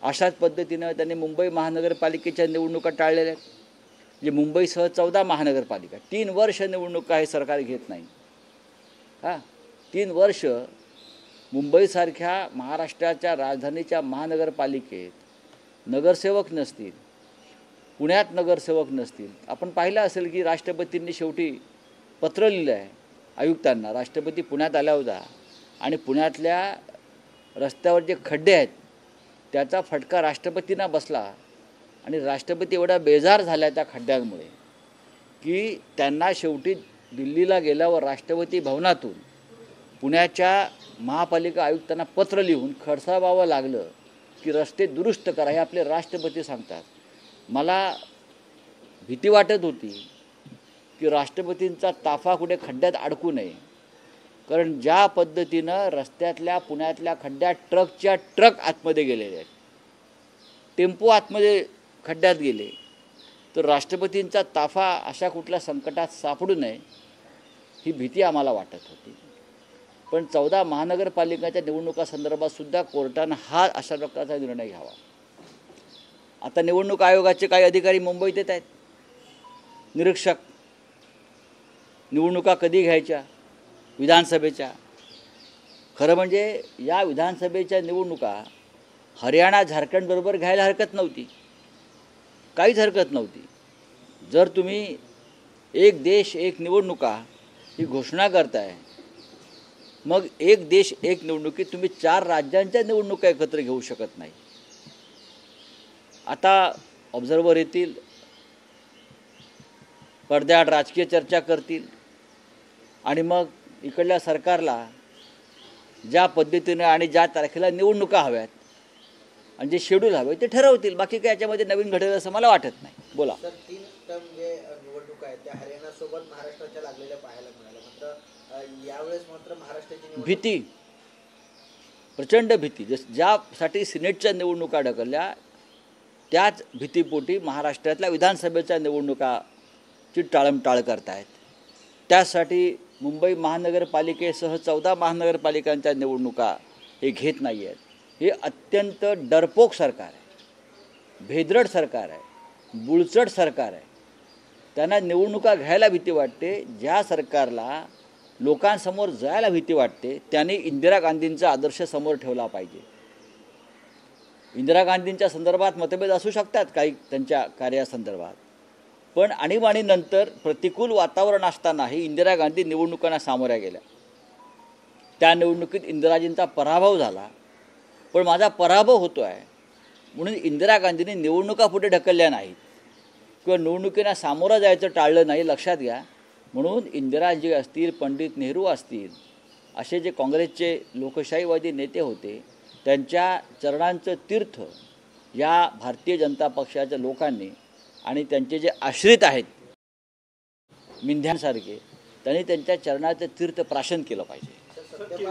अशाच पद्धतीनं त्यांनी मुंबई महानगरपालिकेच्या निवडणुका टाळलेल्या आहेत. म्हणजे मुंबईसह 14 महानगरपालिका 3 वर्ष निवडणुका हे सरकार घेत नाही. 3 वर्ष मुंबईसारख्या महाराष्ट्राच्या राजधानीच्या महानगरपालिकेत नगरसेवक नसतील, पुण्यात नगरसेवक नसतील. आपण पाहिलं असेल की राष्ट्रपतींनी शेवटी पत्र लिहिलं आहे आयुक्तांना. राष्ट्रपती पुण्यात आला होता आणि पुण्यातल्या रस्त्यावर जे खड्डे आहेत त्याचा फटका राष्ट्रपतींना बसला आणि राष्ट्रपती एवढा बेजार झाला त्या खड्ड्यांमुळे की त्यांना शेवटी दिल्लीला गेल्यावर राष्ट्रपती भवनातून पुण्याच्या महापालिका आयुक्तांना पत्र लिहून खडसावावं लागलं की रस्ते दुरुस्त करा, हे आपले राष्ट्रपती सांगतात. मला भीती वाटत होती की राष्ट्रपतींचा ताफा कुठे खड्ड्यात अडकू नये, कारण ज्या पद्धतीनं रस्त्यातल्या पुण्यातल्या खड्ड्यात ट्रकच्या ट्रक आतमध्ये गेलेले आहेत, टेम्पो आतमध्ये खड्ड्यात गेले, तर राष्ट्रपतींचा ताफा अशा कुठल्या संकटात सापडू नये ही भीती आम्हाला वाटत होती. पण 14 महानगरपालिकांच्या निवडणुकासंदर्भात सुद्धा कोर्टानं हा अशा प्रकारचा निर्णय घ्यावा. आता निवडणूक आयोगाचे काही अधिकारी मुंबईत येत आहेत, निरीक्षक. निवडणुका कधी घ्यायच्या विधानसभेच्या? खरं म्हणजे या विधानसभेच्या निवडणुका हरियाणा झारखंडबरोबर घ्यायला हरकत नव्हती, काहीच हरकत नव्हती. जर तुम्ही एक देश एक निवडणुका ही घोषणा करताय, मग एक देश एक निवडणुकीत तुम्ही 4 राज्यांच्या निवडणुका एकत्र घेऊ शकत नाही. आता ऑब्झर्वर येतील, पडद्याआड राजकीय चर्चा करतील आणि मग इकडल्या सरकारला ज्या पद्धतीने आणि ज्या तारखेला निवडणुका हव्यात आणि जे शेड्यूल हवे ते ठरवतील. बाकी काय याच्यामध्ये नवीन घडेल असं मला वाटत नाही. बोला. सर, 3 टर्म जे निवडणुका आहेत त्या हरियाणासोबत महाराष्ट्राच्या लागलेल्या पाहायला मिळाल्या. मात्र यावेळेस मात्र महाराष्ट्राची भीती, प्रचंड भीती. ज्यासाठी सिनेटच्या निवडणुका ढकलल्या त्याच भीतीपोटी महाराष्ट्रातल्या विधानसभेच्या निवडणुकाची टाळमटाळ करतायत. त्यासाठी मुंबई महानगरपालिकेसह 14 महानगरपालिकांच्या निवडणुका हे घेत नाही आहेत. हे अत्यंत डरपोक सरकार आहे, भेदरड सरकार आहे, बुळचट सरकार आहे. त्यांना निवडणुका घ्यायला भीती वाटते. ज्या सरकारला लोकांसमोर जायला भीती वाटते त्यांनी इंदिरा गांधींचा आदर्श समोर ठेवला पाहिजे. इंदिरा गांधींच्या संदर्भात मतभेद असू शकतात काही त्यांच्या कार्यासंदर्भात, पण आणीबाणीनंतर प्रतिकूल वातावरण असतानाही इंदिरा गांधी निवडणुकांना सामोऱ्या गेल्या. त्या निवडणुकीत इंदिराजींचा पराभव झाला, पण माझा पराभव होतो आहे म्हणून इंदिरा गांधींनी निवडणुका पुढे ढकलल्या नाहीत किंवा निवडणुकींना सामोरं जायचं टाळलं नाही, लक्षात घ्या. म्हणून इंदिराजी असतील, पंडित नेहरू असतील, असे जे काँग्रेसचे लोकशाहीवादी नेते होते त्यांच्या चरणांचं तीर्थ या भारतीय जनता पक्षाच्या लोकांनी आणि त्यांचे जे आश्रित आहेत मिंध्यांसारखे, त्यांनी त्यांच्या चरणाचं तीर्थ प्राशन केलं पाहिजे.